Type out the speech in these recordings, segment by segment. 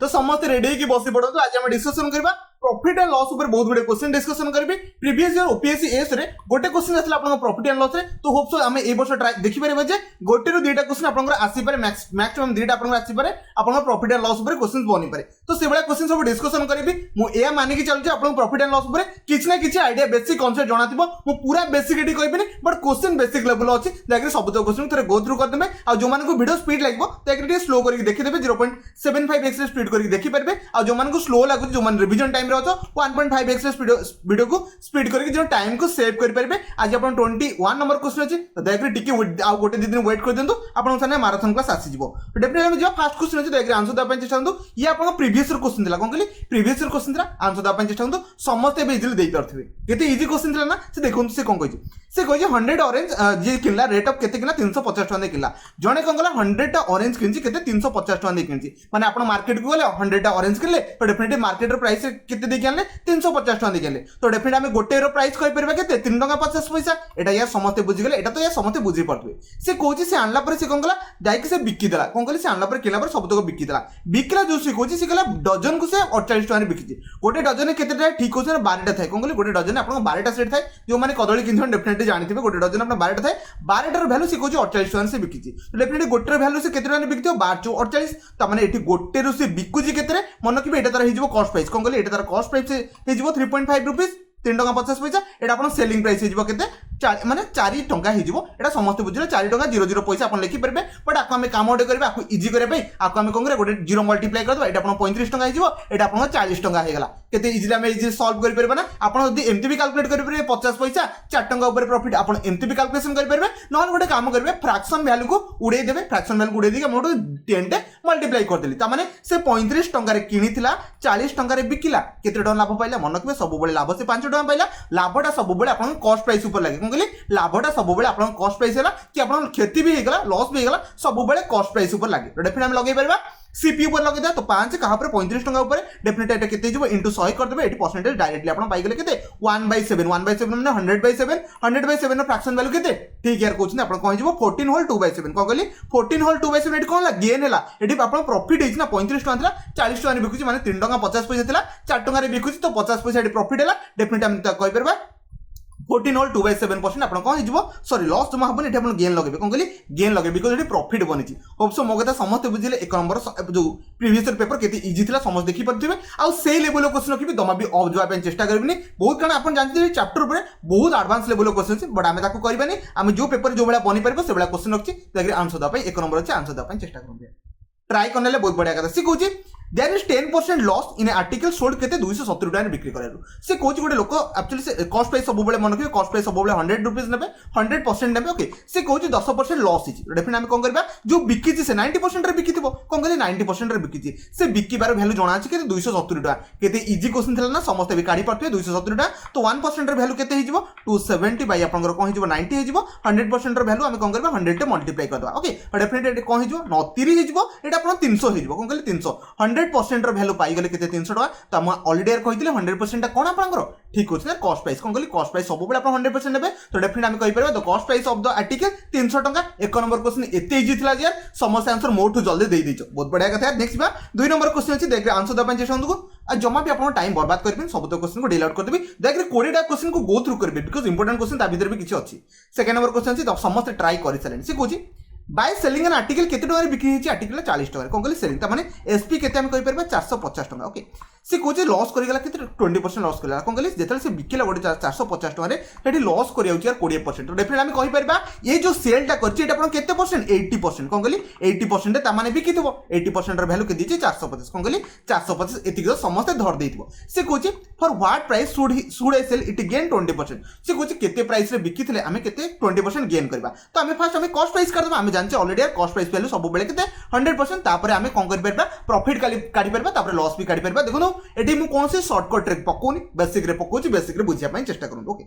तो समस्त रेडी की बसी पड़ो आज आम डिस्कसन करबा प्रॉफिट एंड लॉस ऊपर बहुत गुडे क्वेश्चन डिस्कसन करबी प्रीवियस ईयर ओपीएससी एस रे गोटे क्वेश्चन आसला आपन प्रॉफिट एंड लॉस रे तो होप सो आम ए वर्ष ट्राई देखि परबे जे गोटे रो दुईटा क्वेश्चन आपन आसी पारे मैक्सिमम दुईटा आपन आसी पारे आपन प्रॉफिट एंड लॉस ऊपर क्वेश्चन बनी पारे तो से बडा क्वेश्चन सब डिस्कसन करबी मु ए माने कि चलजे आपन प्रॉफिट एंड लॉस ऊपर किछ ना किछ आईडिया बेसिक कांसेप्ट जणातिबो मु पूरा बेसिक एटी कहबिनी बट क्वेश्चन बेसिक लेवल अछि जाकि सब तो क्वेश्चन थरे गो थ्रू कर देबे आ जो मानको वीडियो स्पीड लागबो ताकि टे स्लो करके देखि देबे 0.75x रे स्पीड करके देखि परबे आ जो मानको स्लो लागु जो मान रिवीजन टाइम रे अछो 1.5x रे वीडियो को स्पीड करके जो टाइम को सेव कर परबे आज अपन 21 नंबर क्वेश्चन अछि तो देखि टिके आ गोटे दिन वेट कर देंतु अपन साने मैराथन क्लास आसी जिवो डेफिनेटली हम जो फर्स्ट क्वेश्चन अछि देखि आंसर द चेष्टा करंतु ये अपन प्रीवियस ईयर क्वेश्चन दिला कोन कहली प्रीवियस ईयर क्वेश्चन दिला आंसर द चेष्टा करंतु समस्त बे इजीली देई परथिबे केते इजी क्वेश्चन दिला ना से देखुन से कोन कहै से कहै 100 ऑरेंज जे किनला रेट ऑफ केते किना 350 टका दे किनला जने कोन गला 100 टा ऑरेंज किनछि केते 350 टका दे किनछि माने आपण मार्केट को गले 100 टा ऑरेंज किनले तो डेफिनेटली मार्केट रो प्राइस केते दे किनले 350 टका दे किनले तो डेफिनेटली हम गोटे रो प्राइस कहि परबा केते 3 टका 50 पैसा एटा या समस्त बुझि गले एटा तो या समस्त बुझि परथबे से कहछि से आनला पर से कोन गला जाई के से बिक्की देला कोन कहली से आनला पर किनला पर सब तक बिक्की देला बिकला जो से कहछि से गला डजन को से 48 टका रे बिकिछि गोटे डजन केते टा ठीक होछ 12 टा थाय कोन कहली गोटे डजन आपन 12 टा सेट थाय जो माने कदली किनथन डेफिनेटली जानिथिबे गोटे डजन आपन 12 टा थाय 12 टा वैल्यू से कहछि 48 टका से बिकिछि तो डेफिनेटली गोटे वैल्यू से केते टका बिकिथियो 12 48 त माने एठी गोटे रो से बिकुछि केते रे मन कि एटा तार हिजबो कॉस्ट प्राइस कोन कहली एटा तार कॉस्ट प्राइस हिजबो 3.5 रुपीस 3 टका 50 पैसा एटा अपन सेलिंग प्राइस हिजबो केते माने 4 टका हिजबो एटा समस्त बुझिले 4 टका 00 पैसा अपन लिखि परबे बट आको हम काम ओडे करबे आको इजी करे पे आको हम कोन करे गोटे 0 मल्टीप्लाई कर दबा एटा अपन 35 टका हिजबो एटा अपन 40 टका हे गला केते इजीली हम इजी सॉल्व कर परबे ना अपन जदी एमटी भी कैलकुलेट कर परबे 50 पैसा 4 टका ऊपर प्रॉफिट अपन एमटी भी कैलकुलेशन कर परबे नहल गोटे काम करबे फ्रैक्शन वैल्यू को उड़े देबे फ्रैक्शन वैल्यू उड़े दी हम 10 टे मल्टीप्लाई कर देली त माने से 35 टका रे किनिथिला 40 टका रे बिकिला केते टका लाभ पाइला मन रखबे सब बळे लाभ से 5 टका पाइला लाभटा सब बळे अपन कॉस्ट प्राइस ऊपर लागे कोन कहली लाभटा सब बळे अपन कॉस्ट प्राइस हैला कि अपन क्षति भी हेगला लॉस भी हेगला सब बळे कॉस्ट प्राइस ऊपर लागे डेफिनेटली हम लगे परबा सीपीयू पर लगे तो 5 कहा पर 35 टका ऊपर डेफिनेटली एटा केते जिवो इनटू 100 कर देबे 80% डायरेक्टली अपन पाई गेले केते 1/7 माने 100/7 100/7 नो फ्रैक्शन वैल्यू केते ठीक यार कोछ ने अपन कहि जिवो 14 होल 2/7 को कहली 14 होल 2/7 एटी कोन ला गेन हैला एटी अपन प्रॉफिट हिज ना 35 टका थिला 40 टका रे बिकुची माने 3 टका 50 पैसा थिला 4 टका रे बिकुची तो 50 पैसा एटी प्रॉफिट हैला डेफिनेटली हम त कहि परबा 14 होल 2/7% आपन कोन हिजबो सॉरी लॉस जमा हबनी एठी आपन गेन लगेबे कोन कहली गेन लगेबे बिकॉज़ एठी प्रॉफिट बनिची होप सो मोगता समस्त बुझिले एक नंबर जो प्रीवियस ईयर पेपर केते इजी थिला समस्त देखि परथिबे आ सेही लेवल क्वेश्चन रखिबे दमा भी ऑफ जवा पे चेष्टा करबिनी बहुत कारण आपन जानते चैप्टर ऊपर बहुत एडवांस लेवल क्वेश्चन छै बट हमें ताको करबानी हम जो पेपर जो बडा बनि परबो से बडा क्वेश्चन रखछि ताकि आंसर द पे एक नंबर अछि आंसर द पे चेष्टा करबे ट्राई करनेले बहुत बढ़िया कथा सी कहूची there is 10% loss in article sold केते 270 टका बिक्री करालु से कोच गोटे लोक एक्चुअली से कॉस्ट प्राइस सब बेले मन के कॉस्ट प्राइस सब बेले 100 रुपीस नेबे 100% नेबे ओके से कोच 10% लॉस हिची डेफिनेटली हम कोन करबा जो बिकी से 90% रे बिकी थिबो कोन कहली 90% रे बिकी से बिकी बार वैल्यू जणा अछि केते 270 टका केते इजी क्वेश्चन थला ना समस्त भी काढी पड़थि 270 टका तो 1% रे वैल्यू केते हिजबो 270 बाय आपनकर कोन हिजबो 90 हिजबो 100% रे वैल्यू हम कोन करबा 100 टे मल्टीप्लाई कर दबा ओके डेफिनेटली कोन हिजबो 90 हिजबो एटा अपन 300 हिजबो कोन कहली 300 100% रे वैल्यू पाई गले केते 300 टका त हम ऑलरेडी यार कहितले 100% कोन आपनकर ठीक होछ ना कॉस्ट प्राइस कोन कहली कॉस्ट प्राइस सब बेले अपन 100% नेबे तो डेफिनेटली हम कहि परबा the cost price of the article 300 टका एक नंबर क्वेश्चन एते इजी थिला यार समस्त आंसर मोर टू जल्दी दे दिचो बहुत बढ़िया कथा है नेक्स्ट बा 2 नंबर क्वेश्चन अछि देख आंसर द पंजे संदु आ जमा भी अपन टाइम बर्बाद करबिन सब तो क्वेश्चन को डिलीट कर देबी देख 20 टा क्वेश्चन को गो थ्रू करबे बिकॉज़ इंपोर्टेंट क्वेश्चन ता भीतर भी किछि अछि सेकंड नंबर क्वेश्चन अछि समस्त ट्राई करि सलेन से कोछि बाय सेलिंग एन आर्टिकल केते टका रे बिक्री हिची आर्टिकल 40 टका कोन कहली सेलिंग त माने एसपी केते हम कहि परबा 450 टका ओके से कोचे लॉस करि गला केते 20% लॉस करिला कोन कहली जेतल से बिकिला गोटे 450 टका रे सेठी लॉस करि आउची यार 20% तो डेफिनेटली हम कहि परबा ये जो सेल टा करची एटा अपन केते परसेंट 80% कोन कहली 80% त माने बिकी थबो 80% र वैल्यू के दिची 450 कोन कहली 450 एति के समस्त धर देइथबो से कोचे for what price should I sell it gain 20% से कोचे केते प्राइस रे बिकी थले हमें केते 20% गेन करबा तो हमें फर्स्ट हमें कॉस्ट प्राइस कर दबा हमें जानचे ऑलरेडी यार कॉस्ट प्राइस वैल्यू सब बेले केते 100% तापरे हमें कोन कर परबा प्रॉफिट काढी परबा तापरे लॉस भी काढी परबा देखो एटी मु कोन से शॉर्टकट ट्रिक पकोनी बेसिक रे पकोची बेसिक रे बुझिया पई चेष्टा करूँ ओके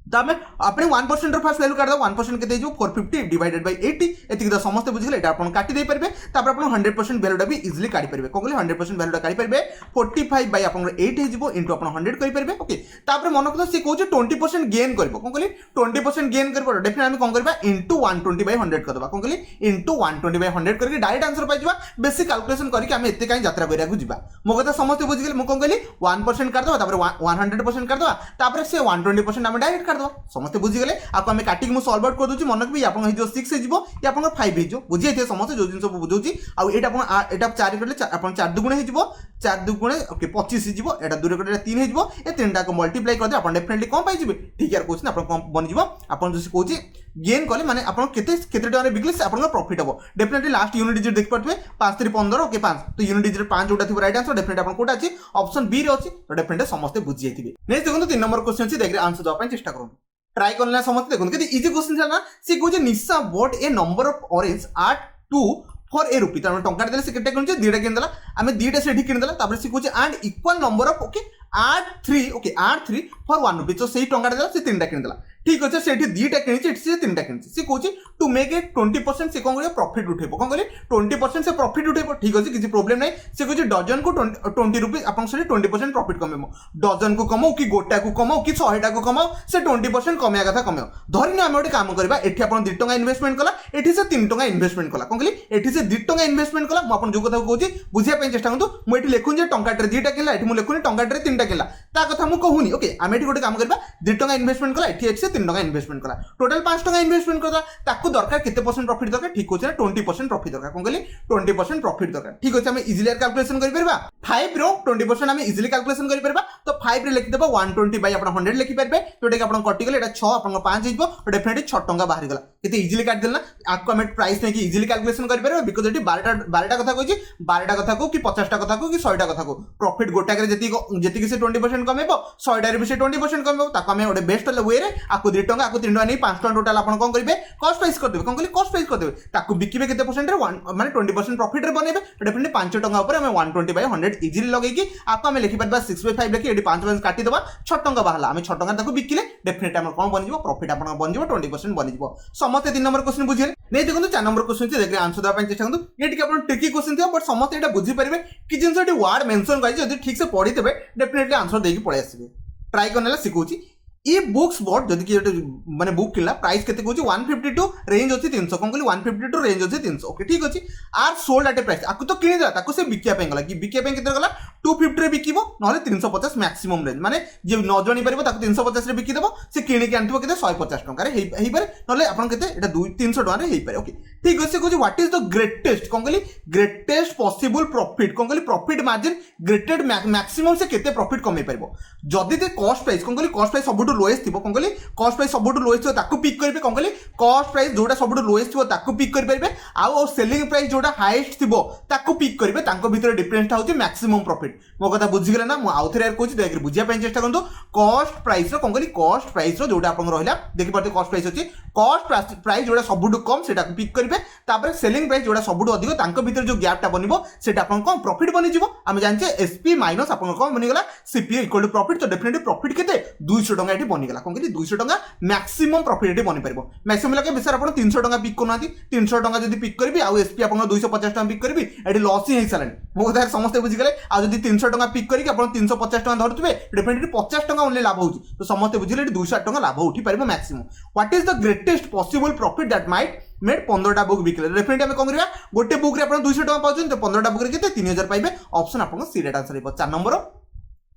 तो आम अपने 1% फास्ट वैल्यू काट 1% के 450 डिवाइडेड बाय 80 एति तो समस्त बुझिले एटा आपण काटी दे परबे तापर आपण 100% वैल्यूटा भी इजीली काटी परबे कोन कहले 100% वैल्यूटा काटी परबे 45 बाय आपण 8 हे जिवो इनटू आपण 100 करि परबे ओके तापर मन को से कहू 20% गेन करबो कोन कहले 20% गेन करबो डेफिनेटली हम कोन करबा इनटू 120 बाय 100 कर दबा कोन कहले इनटू 120 बाय 100 करके डायरेक्ट आंसर पाइ जिबा बेसिक कैलकुलेशन करके हम एते काई यात्रा करिया को जिबा मो कथा समस्त बुझि गेल मो कोन कहले 1% काट दबा तापर 100% काट दबा तापर से 120% हम डायरेक्ट काट दबा समस्त बुझि गेले आपको हमें काटिक मु सॉल्व आउट कर दोची मनक भी आपन जो 6 हे जिवो या आपन 5 हे जो बुझि एते समस्त जो जिंस बुझौची आ एटा आपन एटा 4 करले आपन 4 दुगुणे हे जिवो 4 दुगुणे ओके 25 हे जिवो एटा दूर करले 3 हे जिवो ए तीनटा को मल्टीप्लाई कर दे आपन डेफिनेटली कोन पाइ जिवे ठीक यार क्वेश्चन आपन कोन बन जिवो आपन जो कहूची गेन कले माने आपन केते टका रे बिकले से आपन प्रॉफिट हबो डेफिनेटली लास्ट यूनिट डिजिट देख पड़थबे 5 3 15 ओके 5 तो यूनिट डिजिट 5 जोटा थिबो राइट आंसर डेफिनेटली आपन कोटा अछि ऑप्शन बी रे अछि तो डेफिनेटली समस्त बुझि जाइथिबे नेक्स्ट देखो 3 नंबर क्वेश्चन अछि देखरे आंसर दवा पय चेष्टा करू ट्राई करना समस्त देखो केते इजी क्वेश्चन छला ना से कहू जे Nisha bought a number of orange at 2 for a rupee त टंका देले से केते कोन जे दीटा किन देला हमें दीटा सेठी किन देला तापर से कहू जे and equal number of okay 8 3 okay 8 3 for 1 रुपी तो सही टंका देला से तीनटा किन देला ठीक अछि सेठी दीटा किनछि एठी से तीनटा किनछि से कहू जे टू मेक इट 20% से कोन करियो प्रॉफिट उठेबो कोन कहले 20% से प्रॉफिट उठेबो ठीक अछि किछि प्रॉब्लम नै से कहू जे डजन को 20 रुपीस आपन से 20% प्रॉफिट कमेमो डजन को कमाओ कि गोटा को कमाओ कि 100 टा को कमाओ से 20% कमेया कथा कमेओ धरिनो हम ओटे काम करबा एठी आपन 2 टका इन्वेस्टमेंट कला एठी से 3 टका इन्वेस्टमेंट कला कोन कहले एठी से 2 टका इन्वेस्टमेंट कला म आपन जो कथा कहूची बुझिया पे चेष्टा करंतु म एठी लेखुन जे टंका टे 2 टा किनला एठी म लेखुनी टंका टे 3 टा किनला ता कथा म कहूनी ओके हम एठी गोटे काम करबा 2 टका इन्वेस्टमेंट कला एठी से 3 टका इन्वेस्टमेंट कला टोटल 5 टका इन्वेस्टमेंट करदा ताकू दरकार केते परसेंट प्रॉफिट दरकार ठीक होछ 20% प्रॉफिट दरकार कोन कहले 20% प्रॉफिट दरकार ठीक होछ हम इजीली कैलकुलेशन करि परबा 5 रो 20% हम इजीली कैलकुलेशन करि परबा तो 5 रे लिखि देबा 120 बाय आपण 100 लिखि परबे जोटे कि आपण कटि गेले एटा 6 आपण 5 हिजबो डेफिनेटली 6 टका बाहर गेला केते इजीली काट देलना आको हम प्राइस में कि इजीली कैलकुलेशन करि परबा बिकॉज़ एटी 12टा कथा कहूची 12टा कथा को कि 50टा कथा को कि 100टा कथा को प्रॉफिट गोटा करे जति से 20% कमेबो 100टा रे भी से 20% कमेबो ताको हम ओडे बेस्ट वे रे आको 2 टका आको 3 टका नै 5 टका टोटल आपण कोन करिवे कॉस्ट प्राइस कर देबे कोन कहली कॉस्ट प्राइस कर देबे ताको बिकिबे केते परसेंट रे माने 20% प्रॉफिट रे बनेबे डेफिनेटली 5 टका ऊपर हम 120 बाय 100 इजीली लगै कि आको हम लिखि परबा 6/5 लिखि एडी 5 काटी देबा 6 टका बाहला हम 6 टका ताको बिकिले डेफिनेटली हम कोन बनि जिवो प्रॉफिट आपण बनि जिवो 20% बनि जिवो समते 3 नंबर क्वेश्चन बुझिले नै देखो 4 नंबर क्वेश्चन छै देखले आंसर दबा चेष्टा करंतु एटी कि आपण ट्रिकी क्वेश्चन थियो बट समते एटा बुझि परिबे कि जिंस एटी वर्ड मेंशन करै जदी ठीक से पढि देबे डेफिनेटली आंसर देकी पळै आसीबे ट्राई करनेला सिखौची ये बुक्स बॉट जदी कि माने बुक किला प्राइस केते कहूची 152 रेंज अछि 300 कोन कहली 152 रेंज अछि 300 ओके ठीक अछि आर सोल्ड एट ए प्राइस आकु तो किनि दला ताकु से बिकिया पे गला कि बिकिया पे केते गला 250 रे बिकिबो नहले 350 मैक्सिमम रेंज माने जे न जणी परबो ताकु 350 रे बिकि देबो से किनि के आनथिबो केते 150 टका रे हेई पारे नहले आपन केते एटा 300 टका रे हेई पारे ओके ठीक अछि कहूची व्हाट इज द ग्रेटेस्ट कोन कहली ग्रेटेस्ट पॉसिबल प्रॉफिट कोन कहली प्रॉफिट मार्जिन ग्रेटेड मैक्सिमम से केते प्रॉफिट कमे परबो जदी ते कॉस्ट प्राइस कोन कहली कॉस्ट प्राइस सबुटु लोएस्ट थिबो कोन कहली कॉस्ट प्राइस सबुटु लोएस्ट थिबो ताकू पिक करबे कोन कहली कॉस्ट प्राइस जोटा सबुटु लोएस्ट थिबो ताकू पिक कर परबे आ सेलिंग प्राइस जोटा हाईएस्ट थिबो ताकू पिक करबे तांको भीतर डिफरेंस होची मैक्सिमम प्रॉफिट मो कथा बुझि गेला ना मो आउथरे यार कहूची देखि बुझिया पे चेष्टा करंतु कॉस्ट प्राइस रो कोन कहली कॉस्ट प्राइस रो जोटा आपन रहला देखि परते कॉस्ट प्राइस अछि कॉस्ट प्राइस जोटा सबुटु कम सेटा पिक करबे तापर सेलिंग प्राइस जोटा सबुटु अधिक तांको भीतर जो गैप टा बनिबो सेटा आपन कोन प्रॉफिट बनि जिवो हम जानचे एसपी माइनस आपन कोन बनि गेला सीपी इक्वल टू प्रॉफिट तो डेफिनेटली प्रॉफिट केते 200 टका एठी बनि गेला कोन कहली 200 टका मैक्सिमम प्रॉफिट एठी बनि परबो मैक्सिमम लगे बेसर आपन 300 टका पिक करनाती 300 टका जदी पिक करबी आ एसपी आपन 250 टका पिक करबी एठी लॉस ही हेसलन मो कथा समस्त बुझि गेले आ जदी 300 टका पिक करी आपन 350 टका धरतबे डेफिनेटली 50 टका ओनली लाभ होउची तो समस्त बुझिले एठी 200 टका लाभ उठी परबो maximum what is the greatest possible profit that might made 15टा बुक बिकले डेफिनेटली हम कोन करिया गोटे बुक रे आपन 200 टका पाउछन तो 15टा बुक रे केते 3000 पाइबे ऑप्शन आपन सी रेट आंसर हेबो 4 नंबर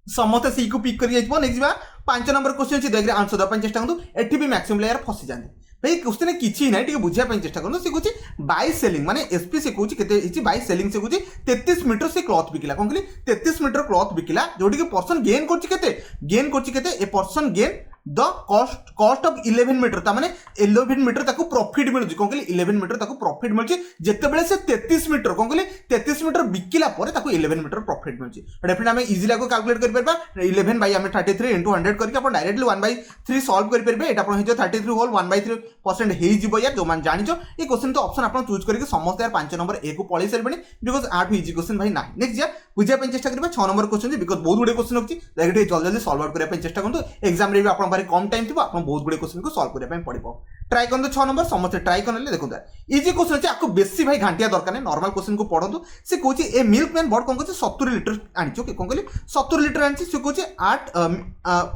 समस्त सी को पिक करी जाइबो नेक्स्ट बा 5 नंबर क्वेश्चन छी देखरे आंसर द चेष्टा करंतु एठी भी मैक्सिमम लेयर फसी जांदे भाई क्वेश्चन किछि नै ठीक बुझिया पे चेष्टा करंतु से कुछ बाय सेलिंग माने एसपी से कुछ केते इछि बाय सेलिंग से कुछ 33 मीटर से क्लॉथ बिकिला कोन कहली 33 मीटर क्लॉथ बिकिला जोटी के पर्सन गेन करछि केते a person gain the cost of 11 meter ता माने 11 मीटर ताको प्रॉफिट मिलुची कोन कहली 11 मीटर ताको प्रॉफिट मिलुची जेते बेले से 33 मीटर कोन कहली 33 मीटर बिकिला परे ताको 11 मीटर प्रॉफिट मिलुची डेफिनेटली हम इजीली को कैलकुलेट कर परबा 11 बाय हम 33 * 100 करके अपन डायरेक्टली 1/3 सॉल्व कर परबे एटा अपन हे 33 होल 1/3% हे जिवो यार जो मान जानिचो ए क्वेश्चन तो ऑप्शन अपन चूज करके समस्त यार 5 नंबर ए को पळी सेलबनी बिकॉज़ 8 इजी क्वेश्चन भाई ना नेक्स्ट या बुझिया पे चेष्टा करबा 6 नंबर क्वेश्चन बिकॉज़ बहुत गुडे क्वेश्चन होची डायरेक्टली जल्दी जल्दी सॉल्व आउट करिया पे चेष्टा करंतु एग्जाम रे भी अपन पाखे कम टाइम थी आप बहुत गुड़े क्वेश्चन को सॉल्व करने पड़ो ट्राई करते 6 नंबर समस्त ट्राई करने देखो इजी क्वेश्चन अच्छे आपको बेसी भाई घाटिया दरकार नहीं नॉर्मल क्वेश्चन को पढ़ो से कौन ए मिल्क मैन बर्ड कौन कर 70 लिटर आनी ओके कौन कहली 70 लिटर आनी से कौन 8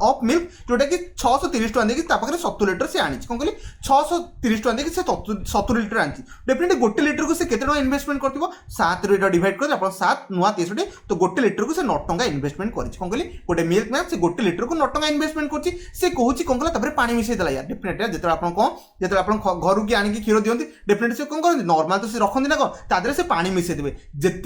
ऑफ मिल्क जोटा कि 630 टका देखिए 70 लिटर से आनी कौन कहली 630 टका देखिए 70 लिटर आनी डेफिनेटली गोटे लिटर को से केते टका इन्वेस्टमेंट करथिबो 7 रे डिवाइड कर अपन 7 नुआ 63 तो गोटे लिटर को से 9 टका इन्वेस्टमेंट करिछि कौन कहली गोटे मिल्क मैन से गोटे लिटर को 9 टका इन्वेस्टमेंट करछि से कहूछि कौन कहला तबरे पानी मिसै देला यार डेफिनेटली जेतरा अपन को जेतरा अपन घर की आनिक क्षीर दिखती डेफिनेटली से कौन करते नॉर्मल तो से रखती ना कौन तादरे से पानी मिसई देवे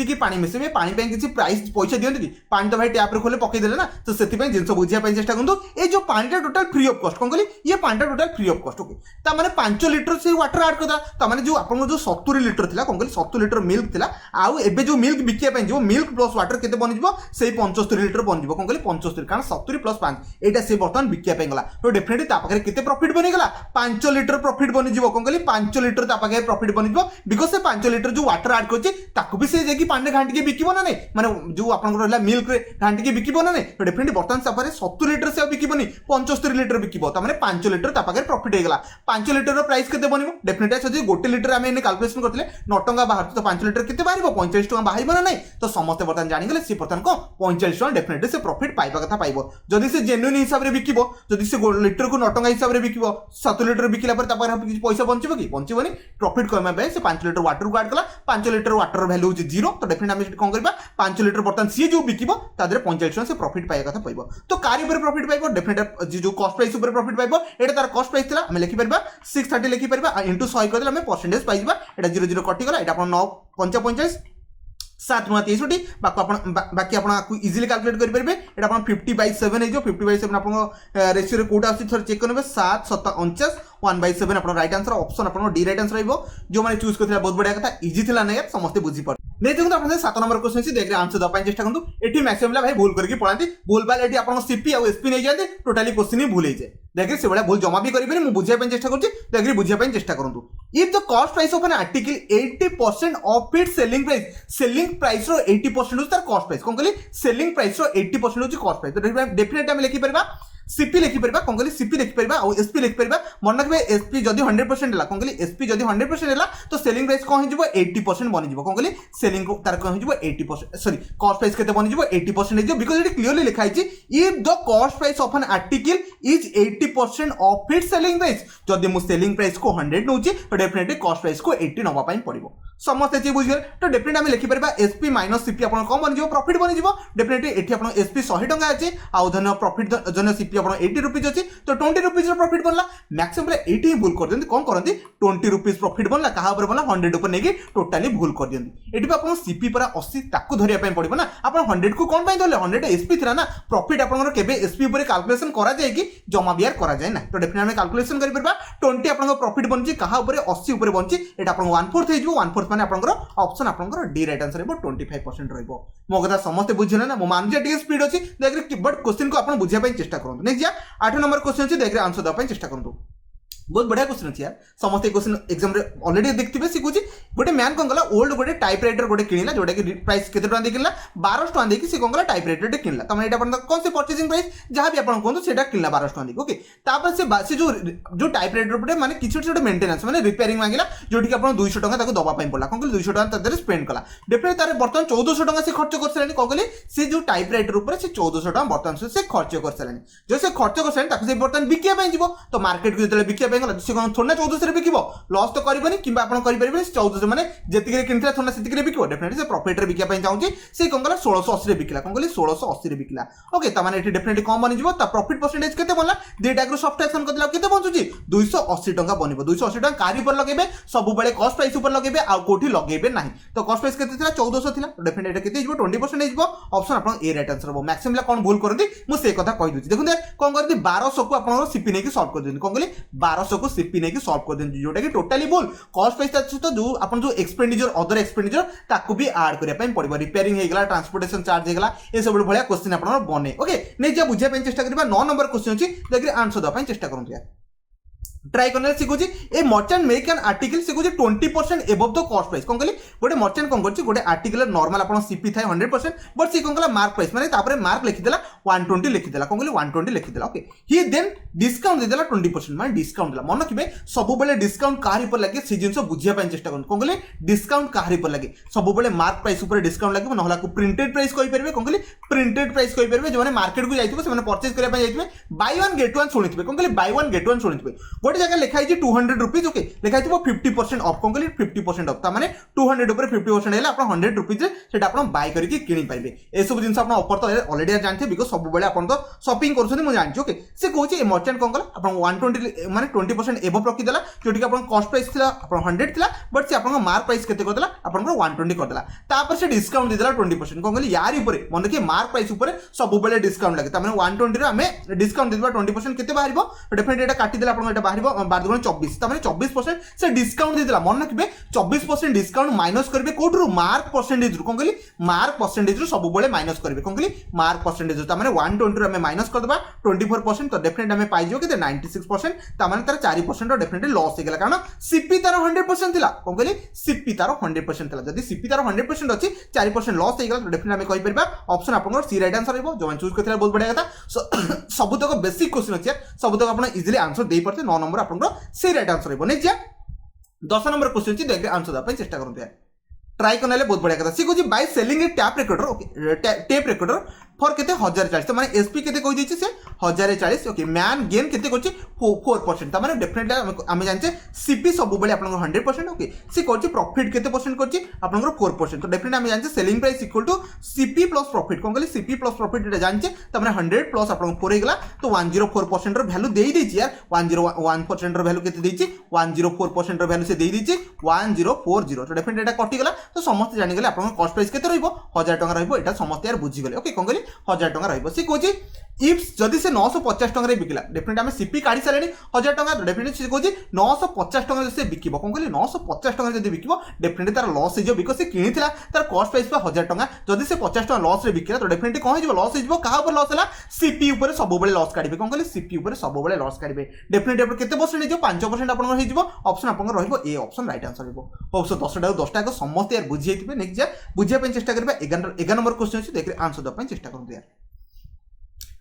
जी पानी मिसैबे पानी किसी प्राइस पैसा दिखती कि पानी तो भाई टैप खोले पकईदे ना तो से जिन बुझाई चेष्टा करूँ ये जो पानी टोटाल फ्री ऑफ कॉस्ट कौन कहली ये पानी total free of cost okay ताने 5 लिटर से वाटर ऐड करदा ताने जो आपन जो 70 लिटर थिला कौन कहली 70 लिटर मिल्क थिला आउ एबे जो मिल्क बिकिया पे जो मिल्क प्लस वाटर केते बनि जिवो से 75 लिटर बनि जिवो कौन कहली 75 कारण 70 प्लस 5 एटा से बर्तमान बिकिया पे गला तो डेफिनेटली ता पाखरे केते प्रॉफिट बनि गला 5 लिटर प्रॉफिट बनि जिवो कौन कहली 5 लिटर ता पाखे प्रॉफिट बनि जिवो बिकॉज़ से 5 लिटर जो वाटर ऐड करछि ताकू भी से जेकी पानी घांटी के बिकिबो ना नहीं माने जो आपन रहला मिल्क रे घांटी के बिकिबो ना नहीं तो डेफिनेटली बर्तमान सफारे 70 लिटर से बिकिबोनी 75 लिटर बिकिबो त माने 5 लिटर ता पाखे प्रॉफिट हेगला 5 लिटर रो प्राइस केते बनिबो डेफिनेटली जदी गोटे लिटर आमे ने कैलकुलेशन करथिले 9 टका बाहर तो 5 लिटर केते बाहिबो 45 टका बाहिबो ना नहीं तो समस्त बर्तमान जानि गेले से बर्तमान को 45 टका डेफिनेटली से प्रॉफिट पाइबा कथा पाइबो जदी से जेन्युइन हिसाब रे बिकिबो जदी से लिटर को 9 टका हिसाब रे बिकिबो 7 लिटर बिकिला पर ता पाखे किछ पैसा बंचिबो कि बंचिबोनी प्रॉफिट कमा पे से 5 लिटर वाटर को ऐड कला 5 लिटर वाटर वैल्यू होची 0 तो डेफिनेटली हम कोन करबा 5 लिटर बर्तमान सी जो बिकिबो तादरे 45 टका से प्रॉफिट पाइबा कथा पाइबो तो कारी ऊपर प्रॉफिट पाइबो डेफिनेटली जो कॉस्ट प्राइस ऊपर प्रॉफिट पाइबो एटा तार कॉस्ट प्राइस थिला हम लिखि परबा 630 लिखि परबा इनटू 100 कर देला हम परसेंटेज पाइबा एटा 00 कटि गला एटा अपन 9 55 7 9 63 बाकी आपको इजिली कैलकुलेट कर पारे एटा अपन 50/7 है जो 50/7 आपन रेशियो रे कोटा आसी थोड़ा चेक करबे 7 7 49 1/7 अपन राइट आंसर ऑप्शन अपन डी राइट आंसर रहइबो जो माने चूज करथिला बहुत बढ़िया कथा इजी थिला ना यार समस्त बुझी पर नहीं देखो अपन 7 नंबर क्वेश्चन से देख रे आंसर द पाई चेष्टा करंतु एठी मैक्सिमम भाई भूल करके पळांती भूल बाल एठी आपन सीपी और एसपी नहीं जाते टोटली क्वेश्चन ही भूल जाए देखिए से बड़ा भूल जमा भी करिबे मु बुझिया पे चेष्टा करछि देखिए बुझिया पे चेष्टा करंतु if the cost price of an article 80% of its selling price रो 80% होता कॉस्ट प्राइस कौन कहली सेलिंग प्राइस रो 80% होची कॉस्ट प्राइस तो डेफिनेटली हम लिखि परबा सीपी लिखि परबा कौन कहली सीपी लिखि परबा और एसपी लिखि परबा मन रखबे एसपी जदी 100% हला कौन कहली एसपी जदी 100% हला तो सेलिंग प्राइस कोन हिजबो 80% बनि जिवो कौन कहली सेलिंग को तार कोन हिजबो 80% सॉरी कॉस्ट प्राइस केते बनि जिवो 80% हिजबो बिकॉज़ इट क्लियरली लिखा हिची if the cost price of an article is 80% of its selling price जदी मु सेलिंग प्राइस को 100 नउची तो डेफिनेटली कॉस्ट प्राइस को 80 नबा पई पड़िबो समस्त चीज बुझिए तो डेफिनेटली हम लिखि परबा एसपी माइनस सीपी अपन कम बनि जिवो प्रॉफिट बनि जिवो डेफिनेटली एठी अपन एसपी 100 टका अछि आ धन प्रॉफिट जन सीपी अपन 80 रुपीस अछि तो 20 रुपीस रो प्रॉफिट बनला मैक्सिमम 80 भूल कर देंती कोन करंती 20 रुपीस प्रॉफिट बनला कहा ऊपर बनला 100 ऊपर नेकी टोटली भूल कर देंती एठी अपन सीपी पर 80 ताकू धरिया पई पड़िबो ना अपन 100 को कोन पई धरले 100 एसपी थिला ना प्रॉफिट अपन केबे एसपी ऊपर कैलकुलेशन करा जाय कि जमा बियार करा जाय ना तो डेफिनेटली हम कैलकुलेशन करि परबा 20 अपन प्रॉफिट बनची कहा ऊपर 80 ऊपर बनची एटा अपन 1/4 हे जिवो 1/4 माने अपन ऑप्शन आपनकर डी राइट आंसर रहबो 25% रहबो मो कथा समस्त बुझिले ना मो मान जे डी स्पीड अछि देखरे बट क्वेश्चन को आपन बुझिया पई चेष्टा करंतु नेक्स्ट जा 8 नंबर क्वेश्चन अछि देखरे आंसर द पई चेष्टा करंतु बहुत बढ़िया क्वेश्चन अछि यार समस्त क्वेश्चन एग्जाम रे ऑलरेडी देखथिबे सिकुची गोटे मैन कोन गला ओल्ड गोटे टाइपराइटर गोटे किनिला जोटा कि प्राइस केते टका दे किनिला 1200 टका दे कि से कोन गला टाइपराइटर दे किनिला तमे एटा अपन कोन से परचेजिंग प्राइस जहां भी अपन कोन सेटा किनिला 1200 टका दे ओके तापर से जो टाइपराइटर पटे माने किछ छोटे मेंटेनेंस माने रिपेयरिंग मांगिला जोटी कि अपन 200 टका ताको दबा पई पड़ला कोन कहली 200 टका तदरे स्पेंड कला डेफिनेटली तारे बर्तन 1400 टका से खर्च कर सलानी कोन कहली से जो टाइपराइटर ऊपर से 1400 टका बर्तन से खर्च कर सलानी जो से खर्च कर सलानी ताको से बर्तन बिकिया पई जिवो तो मार्केट को जतले बिकिया पई गला से कोन थोड़ा 1400 रे बिकिबो लॉस तो करबनी किबा आपण करि परिबे 1400 माने जेतिके रे किनथला थोड़ा सेतिके रे बिकिबो डेफिनेटली से प्रॉफिट रे बिकिया पई चाहूची से कोन गला 1680 रे बिकिला कोन कहली 1680 रे बिकिला ओके त माने एठी डेफिनेटली कम बनि जिवो त प्रॉफिट परसेंटेज केते बनला दे टाइप रो सब्ट्रैक्शन करदिला केते बंचुची 280 टका बनिबो 280 टका कारी पर लगेबे सब बेले कॉस्ट प्राइस ऊपर लगेबे आ कोठी लगेबे नाही तो कॉस्ट प्राइस केते थिला 1400 थिला डेफिनेटली केते जिवो 20% जिवो ऑप्शन आपण ए राइट आंसर हो मैक्सिमम ला कोन भूल करंती मु से कथा कहि दुची देखुन कोन करदी 1200 को आपण सीपी ने की सॉल्व कर देनी कोन कहली 1200 को सीपी ने की सॉल्व कर देनी जोटा कि टोटली भूल कॉस्ट प्राइस तो जो अपन जो एक्सपेंडिचर अदर एक्सपेंडिचर ताकू भी ऐड करिया पई पड़िबो रिपेयरिंग हे गला ट्रांसपोर्टेशन चार्ज हे गला ए सब भलिया क्वेश्चन आपण बने ओके नै जे बुझिया पई चेष्टा करबा 9 नंबर क्वेश्चन अछि देखि आंसर द पई चेष्टा करंतु यार ट्राई करने से कहूँ ए मर्चेंट मेक एन आर्टिकल से कहूँ 20% एबव द कॉस्ट प्राइस कौन कहली गोटे मर्चेंट कौन कर गोटे आर्टिकल नॉर्मल आप सीपी था 100% बट सी कौन कला मार्क प्राइस माने तापर मार्क लिखिदेला 120 लिखिदेला कौन कहली 120 लिखिदेला ओके ही देन डिस्काउंट देदेला 20% माने डिस्काउंट देला मन रखिबे सब बेले डिस्काउंट काहारी पर लागे से जिंस बुझिया ପାଇଁ चेष्टा करन कौन कहली डिस्काउंट काहारी पर लागे सब बेले मार्क प्राइस ऊपर डिस्काउंट लागे नहला को प्रिंटेड प्राइस कहि परबे कौन कहली प्रिंटेड प्राइस कहि परबे जो माने मार्केट को जाइथिबे से माने परचेज करिया ପାଇଁ जाइथिबे बाय वन गेट वन सुनिथिबे कौन कहली बाय वन गेट वन सुनिथिबे गोटे जगह लिखा है 200 रुपीज ओके लिखा है 50% ऑफ कौन कहली 50% ऑफ माने 200 ऊपर 50% हेला आपण 100 रुपीज रे सेटा आपण बाय करके किनि पाइबे ए सब जिंस आपण ऑफर तो ऑलरेडी जानथे बिकॉज़ सब बेले आपण तो शॉपिंग करछनी मु जानछि ओके से कहूछि ए मर्चेंट कौन कहला आपण 120 माने 20% एबव रखि देला जोटी कि आपण कॉस्ट प्राइस थिला आपण 100 थिला बट से आपण मार्क प्राइस केते कर देला आपण 120 कर देला तापर से डिस्काउंट दे देला 20% कौन कहली यार ऊपर मन के मार्क प्राइस ऊपर सब बेले डिस्काउंट लागे त माने 120 रे हमें डिस्काउंट दे देबा 20% केते बाहरिबो डेफिनेटली एटा काटी देला आपण एटा बाहरिबो 12 24 24% से डिस्काउंट देला मन रखिबे 24% डिस्काउंट माइनस करबे कोठरू मार्क परसेंटेज रु कोन कहली मार्क परसेंटेज रु सब बेले माइनस करबे कोन कहली मार्क परसेंटेज त माने 120 रु हमें माइनस कर देबा 24% तो डेफिनेटली हमें पाइ जो के 96% त माने तार 4% रो डेफिनेटली लॉस हे गेला कारण सीपी तार 100% थिला कोन कहली सीपी तार 100% थिला जदी सीपी तार 100% अछि 4% लॉस हे गेला तो डेफिनेटली हमें कहि परबा ऑप्शन आपन सी राइट आंसर रहबो जो चूज करथिला बहुत बढ़िया कथा सब तक बेसिक क्वेश्चन अछि सब तक आपन इजीली आंसर दे परते 9 नंबर आपन सी राइट आंसर रहबो नै जे 10 नंबर क्वेश्चन छी देखिए आंसर दे चेष्टा करते हैं ट्राई करने बहुत बढ़िया कथा सी कहूँ bye selling A tap recorder okay tape recorder for केते 1040 तो माने एसपी केते कहि दिछि से 1040 ओके मैन गेन केते करछि 4% त माने डेफिनेटली हम जानचे सीपी सब बेले आपन 100% ओके से करछि प्रॉफिट केते परसेंट करछि आपन 4% तो डेफिनेटली हम जानचे selling price equal to CP plus profit कोन कहली सीपी प्लस प्रॉफिट एटा जानचे त माने 100 प्लस आपन 4 हे गेला तो 104% रो वैल्यू देई देछि यार 101% रो वैल्यू केते देछि 104% रो वैल्यू से देई देछि 1040 तो डेफिनेटली एटा कटि गेला तो समस्त जानि गेले आपन कॉस्ट प्राइस केते रहइबो 1000 टका रहइबो एटा समस्त यार बुझि गेले ओके कोन कहली 1000 टका रहइबो से कहूछि इफ जदि से 950 टका रे बिकला डेफिनेटली हम सीपी काढी सालेनी 1000 टका डेफिनेटली से कहूछि 950 टका से बिकिबो कोन कहली 950 टका जदि बिकिबो डेफिनेटली तार लॉस हे जो बिकॉज़ से किनिथिला तार कॉस्ट प्राइस बा 1000 टका जदि से 50 टका लॉस रे बिकिला तो डेफिनेटली कोन हिजबो लॉस हिजबो कहा ऊपर लॉस हला सीपी ऊपर सब बेले लॉस काढिबे कोन कहली सीपी ऊपर सब बेले लॉस काढिबे डेफिनेटली ऊपर केते परसेंट हिजो 5% आपन हिजबो ऑप्शन आपन रहइबो ए ऑप्शन राइट आंसर हिजबो होप्स 10 टा समस्त यार बुझि हेतिबे नेक्स्ट जा बुझिया पे चेष्टा करबा 11 नंबर क्वेश्चन अछि देखरे आंसर द पे चेष्टा करबे यार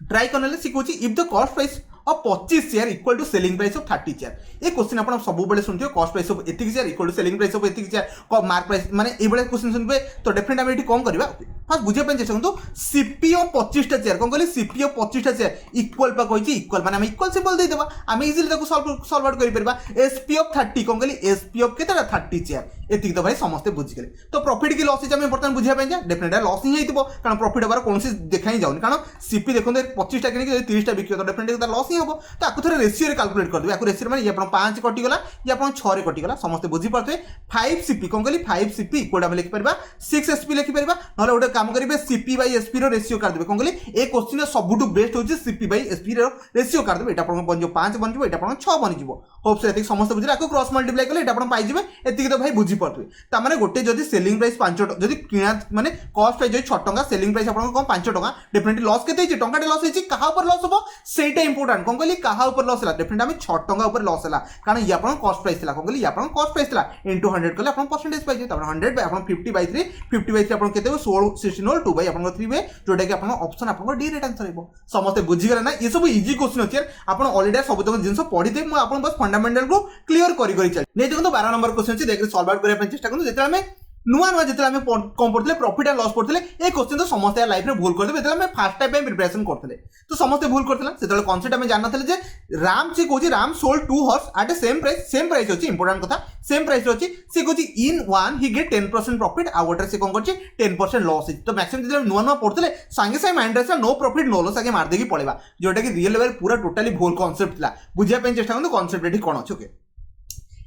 ट्राई करने से कहूँ if the cost price of 25 share equal to selling price of 30 share ये क्वेश्चन आप सब बेले सुनते कॉस्ट प्राइस ऑफ एतिक share equal to selling price of एतिक शेयर मार्क प्राइस माने ए बेले क्वेश्चन सुनबे तो डेफिनेटली हम एठी कौन करबा फर्स्ट बुझे पे चेष्टा करतो सीपी ऑफ 25 टा शेयर कोन कहली सीपी ऑफ 25 टा शेयर इक्वल पा कहिछि इक्वल माने हम इक्वल सिंबल दे देबा हम इजीली ताको सॉल्व आउट करि परबा एसपी ऑफ 30 कोन कहली एसपी ऑफ केतेटा 30 शेयर एतिक तो भाई समस्त बुझि गेले तो प्रॉफिट की लॉस हम बर्तमान बुझिया पे जा डेफिनेटली लॉस ही हेतिबो कारण प्रॉफिट हबार कोनसी देखा ही जाउनी कारण सीपी देखो 25 टा किनि 30 टा बिकियो तो डेफिनेटली तार लॉस ही हबो ताको रेशियो रे कैलकुलेट कर देबे याको रेशियो माने ये आपण 5 कटि गला ये आपण 6 रे कटि गला समस्त बुझी परथे 5 सीपी कोन कहली 5 सीपी इक्वल हम लिखि परबा 6 एसपी लिखि परबा नले ओडे काम करिवे सीपी बाय एसपी रो रेशियो कर देबे कोन कहली ए क्वेश्चन रे सबुटु बेस्ट होची सीपी बाय एसपी रो रेशियो कर देबे एटा आपण बन जो 5 बन जो एटा आपण 6 बन जिवो होप से एतिक समस्त बुझिला को क्रॉस मल्टीप्लाई करले एटा आपण पाइ जिवे एतिक तो भाई बुझी परथे ता माने गोटे जदी सेलिंग प्राइस 5 टका जदी किना माने कॉस्ट प्राइस जो 6 टका सेलिंग प्राइस आपण को 5 टका डेफिनेटली लॉस केते छि टंका लॉस हेछि कहा ऊपर लॉस होबो सेटा इंपोर्टेंट कोन कहली कहा ऊपर लॉस हला डेफिनेटली हम 6 टका ऊपर लॉस हला कारण ये आपण कॉस्ट प्राइस थिला कोन कहली ये आपण कॉस्ट प्राइस थिला इनटू 100 कले आपण परसेंटेज पाइ जे त 100 बाय आपण 50/3 आपण केते 16 16 2 बाय आपण 3 बाय जोटा कि आपण ऑप्शन आपण डी रेट आंसर हेबो समस्त बुझी गेला ना ये सब इजी क्वेश्चन अछि आपण ऑलरेडी सब तक जिंस पढि दे म आपण बस फंडामेंटल को क्लियर करी चल नै देखो 12 नंबर क्वेश्चन अछि देख सॉल्व आउट करे चेष्टा करू जेते हमें नुआ नुआ जिते आम कौन पढ़ते प्रॉफिट एंड लॉस पढ़ते ये क्वेश्चन तो समस्त लाइफ में भूल करते आम फास्ट टाइम प्रिपरेशन करते तो समस्त भूल करते से कॉन्सेप्ट आम जान ना राम से कहूँ Ram sold 2 horse at a same price अच्छी इंपोर्टेंट कथा सेम प्राइस अच्छी से कहूँ in one he get 10% profit आ गोटे से कौन कर 10% लॉस तो मैक्सिमम जो नुआ नुआ पढ़ते सागे सागे माइंड रहा नो प्रॉफिट नो लॉस आगे मारदेकी पड़ेगा जोटा कि रियल लेवल पूरा टोटाली भूल कॉन्सेप्ट था बुझापी चेष्टा करूँ कॉन्सेप्ट ये कौन अच्छे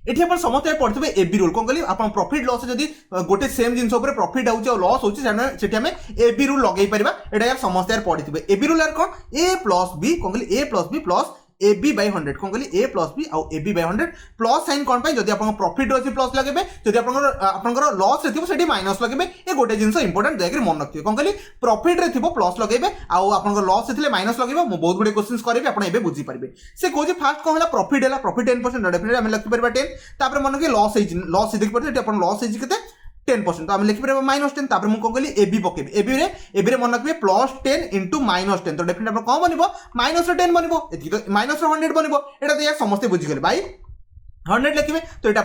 एठी अपन समस्त पढ़ते एबी रूल कौन कहली अपन प्रॉफिट लॉस जदी गोटे सेम जिंस ऊपर प्रॉफिट आउची और लॉस होची सेठी हमें एबी रूल लगेई परिबा एटा यार समस्त यार पढ़िथिबे एबी रूल यार कोन a + b कौन कहली a + b + A B by 100 कौन कहली ए प्लस बी आउ A B by 100 plus sign कौन पाई जदि आपन प्रॉफिट अछि प्लस लगेबे जदि आपन लॉस रे थिबो सेठी माइनस लगेबे ए गोटे जिंस इंपोर्टेंट देखि मन रखियो कौन कहली प्रॉफिट रे थिबो प्लस लगेबे आउ आपन लॉस थिले माइनस लगेबो मो बहुत गुडे क्वेश्चंस करबे आपन एबे बुझी पारबे से कहूँ फास्ट कौन है प्रॉफिट है प्रॉफिट 10% डेफिनेटली आम लिखिपर 10 तापर मन के लॉस देखिए पारे लॉस है 10% तो आम लिखिपर -10 तापर मुझे कौन कहली एबी पकेबी एबी रे मन रखिए +10 इंटू -10 तो डेफिनेटली कौन बनब -10 बनब तो -100 बनब ये समस्ते बुझीगले भाई 100 लिखे तो ये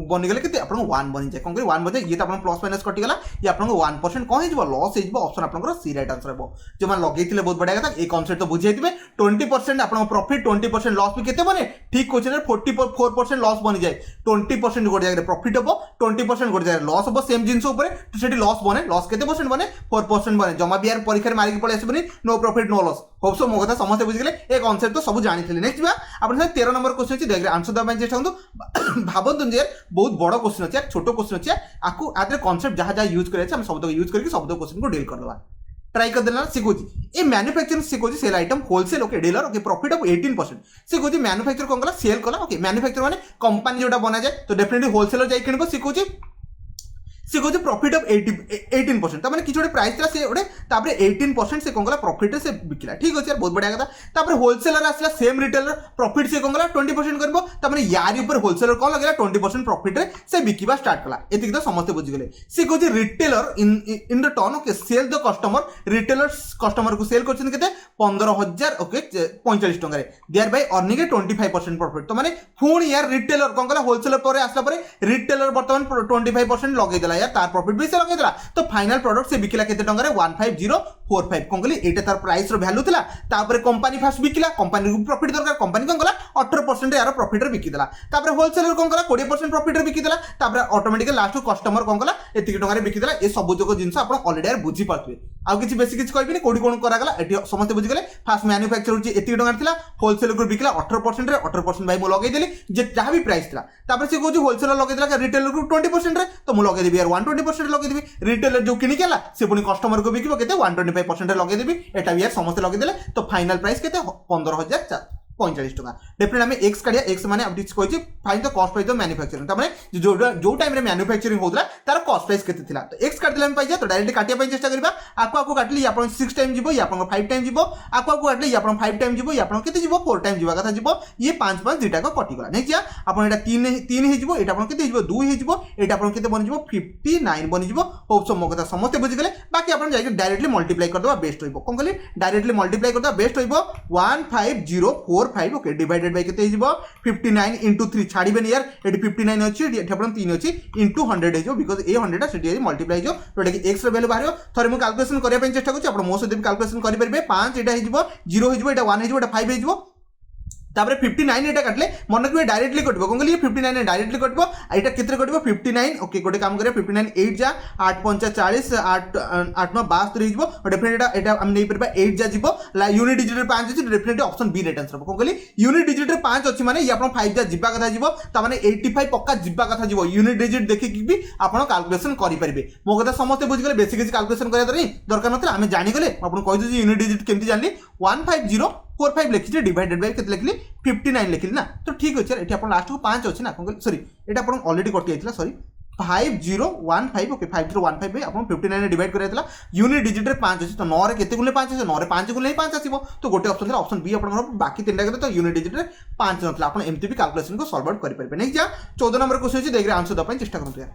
बनीगले कि 1 बनी जाए कौन 1 बजे ये तो प्लस माइनस कटिगला ये आप 1% कौन हो लॉस हो ऑप्शन आप सी राइट आंसर हो जो मैंने लगे बहुत बढ़िया कथा ये कॉन्सेप्ट तो बुझे 20% आप प्रॉफिट 20% लॉस भी केते बने ठीक क्वेश्चन 44% लॉस बनी जाए 20% गोटे जगह प्रॉफिट हम 20% गोटे जगह लॉस हम सेम जिन तो से लॉस बने लॉस के बने 4% बने जमा भी यार परीक्षा मारिक पड़े आसबनी no profit no loss hope so मो कथा समस्त बुझे ये कॉन्सेप्ट तो सब जानी नेक्स्ट आप 13 नंबर क्वेश्चन अच्छी देखिए आंसर देवाई चेष्टा करूँ भावतु जे बहुत बड़ क्वेश्चन अच्छे छोट क्वेश्चन अच्छे आपको आदि कॉन्सेप्ट जहाँ जहाँ यूज करें सब यूज करके सब क्वेश्चन को डील करदे ट्राई कर देना सिखुची ये मैन्युफैक्चरिंग सिखुची sale item wholesale okay dealer okay profit of 18% सिखुची मैन्युफैक्चर कौन कला सेल कला ओके मैन्युफैक्चर माने कंपनी जोटा बना जाए तो डेफिनेटली होलसेलर जाई किनबो सिखुची से कहते प्रॉफिट ऑफ 18% तब किसी गोटे प्राइस था से गोटे 18% से कौन कला प्रॉफिट से बिकला ठीक अच्छे बहुत बढ़िया कथा तापर होलसेलर आसला सेम रिटेलर प्रॉफिट से कौन कला 20% करबो तापर यार ऊपर होलसेलर कौन लगेला 20% प्रॉफिट रे से बिकिबा स्टार्ट कला एति तो समस्त बुझिगले से कहते retailer in the turn okay sell the customer retailer customer को सेल करछन केते 15000 ओके 45 टंका रे देयर बाय अर्निंग 25% प्रॉफिट तो माने फुण यार रिटेलर कौन कला होलसेलर पर आसला पर रिटेलर वर्तमान 25% लगै देला यार तार प्रॉफिट भी से लगे देला तो फाइनल प्रोडक्ट से बिकिला केते टंका रे 15045 कोन कहली एटा तार प्राइस रो वैल्यू थिला तापर कंपनी फास्ट बिकिला कंपनी को प्रॉफिट दरकार कंपनी कोन कला 18% यार प्रॉफिट रे बिकि देला तापर होलसेलर कोन कला 20% प्रॉफिट रे बिकि देला तापर ऑटोमेटिकली लास्ट कस्टमर कोन कला एतिक टंका रे बिकि देला ए सब जोग जिंस आपण ऑलरेडी यार बुझी पाथबे आ किछि बेसी किछि कहबिनी कोडी कोन करा गला एटी समस्त बुझी गले फास्ट मैन्युफैक्चर होची एतिक टंका थिला होलसेलर को बिकिला 18% रे 18% भाई मो लगे देली जे जहां भी प्राइस थिला तापर से कोजी होलसेलर लगे देला रिटेलर को 20% रे तो मो लगे देबी यार 120% लगे देबी रिटेलर जो किनी केला से पुनी कस्टमर को बिकिबो केते 125% रे लगे देबी एटा भी यार समस्त लगे देले तो फाइनल प्राइस केते 15045 टका डेफिनेटली हमें एक्स काढिया एक्स माने अब डिस्क कहछि find the cost price of manufacturing त माने जो टाइम रे मैन्युफैक्चरिंग होतला तार कॉस्ट प्राइस केते थिला तो एक्स काढ दिला हम पाइ जा तो डायरेक्ट काटिया पय चेष्टा करबा आको काटली आपण 6 टाइम जिवो या आपण 5 टाइम जिवो आको काटली या आपण 5 टाइम जिवो या आपण केते जिवो 4 टाइम जिवा कथा जिवो ये 5 5 दुटा को कटि गला नै जा आपण एटा 3 हे जिवो एटा आपण केते जिवो 2 हे जिवो एटा आपण केते बनि जिवो 59 बनि जिवो होप सम कथा समस्त बुझि गेले बाकी आपण जाई डायरेक्टली मल्टीप्लाई कर दबा बेस्ट होइबो कोन कहली डायरेक्टली मल्टीप्लाई कर दबा बेस्ट होइबो 15045 ओके डिवाइडेड बाय केते हिजबो 59 into 3 छाड़ीबेनी यार एटी 59 अछि एठी आपण 3 अछि into 100 हेजो बिकॉज़ ए 100 टा सेठी मल्टीप्लाई जो जोटा कि x रे वैल्यू बाहरियो थरे मु कैलकुलेशन करिया पे चेष्टा करछि आपण मो से कैलकुलेशन करि परबे 5 एटा हिजबो 0 हिजबो एटा 1 हिजबो एटा 5 हिजबो तापर 59 एटा काटले मन रखबे डायरेक्टली कटबो कोन कहली 59 डायरेक्टली कटबो एटा केतरे कटबो 59 ओके गोटे काम करिया 59 8 जा 8 5 40 8 8 9 72 हिजबो डेफिनेटली एटा हम नै परबा 8 जा जिवो यूनिट डिजिट रे 5 अछि definitely option B right answer कोन कहली यूनिट डिजिट रे 5 अछि माने या आपण 5 जा जिबा कथा जिवो त माने 85 पक्का जिबा कथा जिवो यूनिट डिजिट देखि कि भी आपण कैलकुलेशन करि परबे मो कथा समस्त बुझि गेले बेसिक कैलकुलेशन करिया दरकार नथला हमें जानि गेले आपण कहि दु यूनिट डिजिट केमति जानली 15045 लिखि डिवाइडेड बाय केते लिखली 59 लिखली ना तो ठीक अछि एठी आपण लास्ट को 5 अछि ना सॉरी एटा आपण ऑलरेडी कटि आइतला सॉरी 5015 ओके 5015 में आपण 59 ने डिवाइड करैतला यूनिट डिजिट रे 5 अछि तो 9 रे केते गुले 5 अछि 9 रे 5 गुले 5 आसीबो तो गोटे ऑप्शन थिला ऑप्शन बी आपण बाकी तीनटा के तो यूनिट डिजिट रे 5 नथला आपण एमटी भी कैलकुलेशन को सॉल्व आउट करि परबे नै जा 14 नंबर क्वेश्चन अछि देख रे आंसर द पय चेष्टा करंतु यार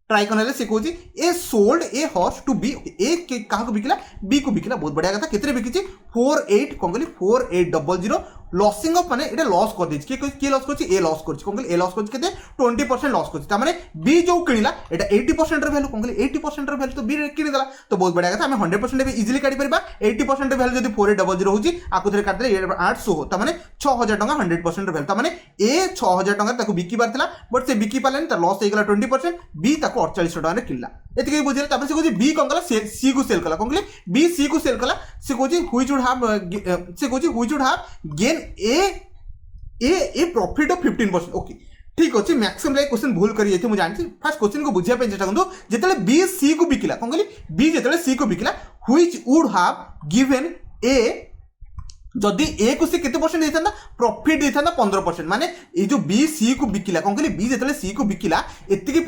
ट्राई करने से कहूँ A sold a horse to B A क्या बिकला बी को बिकला बहुत बढ़िया कथा केतरे बिकिछि 48 कौन कहली 4800 लॉसिंग ऑफ माने एटा लॉस कर देछि के लॉस करछि ए लॉस करछि कौन कहली ए लॉस करछि केते 20% लॉस करछि त माने बी जो किनिला एटा 80% रे वैल्यू कौन कहली 80% रे वैल्यू तो बी रे किनि देला तो बहुत बढ़िया कथा हमें 100% भी इजीली काटी परबा 80% रे वैल्यू जदी 4800 होछि आकु थरे काट देले 800 त माने 6000 टका 100% रे वैल्यू त माने ए 6000 टका ताकू बिकी बार थिला बट से बिकी पालेन त लॉस हे गेला 20% बी ताकू 4800 टका रे किनला एतिके बुझिले तापर से कहछि बी कौन कहला सी को सेल कला कौन कहली बी सी को सेल कला से कहछि which would have gain a profit of 15% okay ठीक अछि मैक्सिमम लाइक क्वेश्चन भूल करी जेते मु जानछि फर्स्ट क्वेश्चन को बुझिया पे चेष्टा करंदो जेतले बी सी को बिकिला कोन कहली बी जेतले सी को Bikila which would have given ए जदि ए को सी केते परसेंट देता प्रॉफिट देता 15% माने ये जो बी सी को बिकिला कौन कहली बी जो सी को बिकिला एतिकी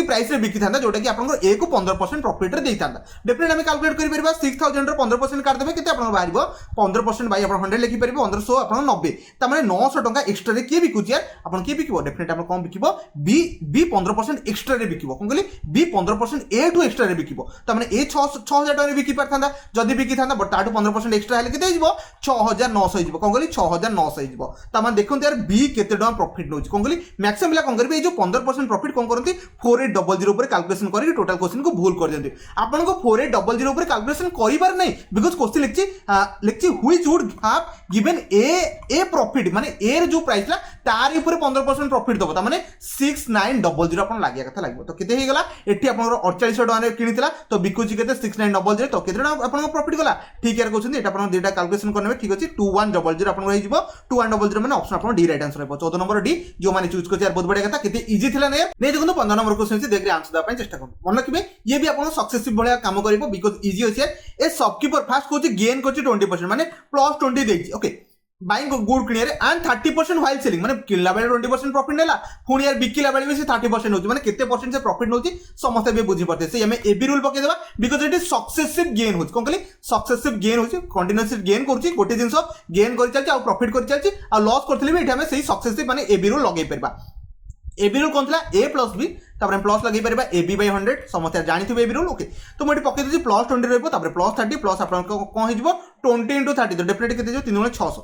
प्राइस रे बिकी था जोटा कि आपन ए को 15% प्रॉफिट रे देता डेफिनेट हम कैलकुलेट करि परबा 6000 रे 15% काट देबे केते आपन बाहरिबो 15% बाय आपन 100 लिखि परबो 1500 आपन 90 त माने 900 टका एक्स्ट्रा रे के बिकुछ यार आपन के बिकिबो डेफिनेट आपन कोन बिकिबो बी 15% एक्स्ट्रा रे बिकिबो कोन कहली बी 15% ए टू एक्स्ट्रा रे बिकिबो त माने ए 6000 टका रे बिकि परथांदा जदि बिकि थांदा बट ताटू 15% एक्स्ट्रा हेले केते हिजबो 6900 हो कौन कहली 6900 हो तो देखो यार बी केते टका प्रॉफिट नौ कौन कहली मैक्सिमम पिला कौन करेंगे जो 15% प्रॉफिट कौन करती 4800 पर कैलकुलेशन करके टोटल क्वेश्चन को भूल कर दियंती आपन को 4800 पर कैलकुलेशन करिबार नहीं बिकॉज़ क्वेश्चन लिखछि which would have given a profit माने ए रे जो प्राइस ला तार ऊपर 15% प्रॉफिट दबो त माने 6900 आपन लागिया कथा लागबो तो केते हे गला एठी आपन 4800 टका रे किनितला तो बिकुची केते 6900 तो केते आपन प्रॉफिट गला ठीक यार कहउछन एटा आपन डेटा कैलकुलेशन करने ठीक अछि 2100 आपन रहि जिवो 2100 माने ऑप्शन आपन डी राइट आंसर रहबो 14 नंबर डी जो माने चूज करछि यार बहुत बढ़िया कथा केते इजी थिला नै नै देखो 15 नंबर क्वेश्चन से देख रे आंसर दा पय चेष्टा करू मन रखिबे ये भी आपन सक्सेसिव बढ़िया काम करिवो बिकॉज़ इजी अछि ए शॉपकीपर फास्ट कहछि गेन करछि 20% माने +20 देछि ओके बाइंग गुड किनिया रे एंड 30% व्हाइल सेलिंग माने किनला बेले 20% प्रॉफिट नेला पुनी यार बिकिला बेले भी से 30% होछि माने केते परसेंट से प्रॉफिट नोछि समस्त भी बुझी पड़ते से हमें एबी रूल पके देबा because it is successive gain होछि कोन कहली सक्सेसिव गेन होछि कंटीन्यूअसली गेन करछि गोटे जिंस गेन करि चलछि आ प्रॉफिट करि चलछि आ लॉस करथले भी एठी हमें सही सक्सेसिव माने एबी रूल लगै परबा एबी रूल कोन थला a + b तापर प्लस लगे परबा ab / 100 समस्त जानिथिबे एबी रूल ओके तो मोटी पके दछि +20 रहबो तापर +30 प्लस आपन कोन हे जिवो 20 * 30 तो डेफिनेटली केते जो 3 * 600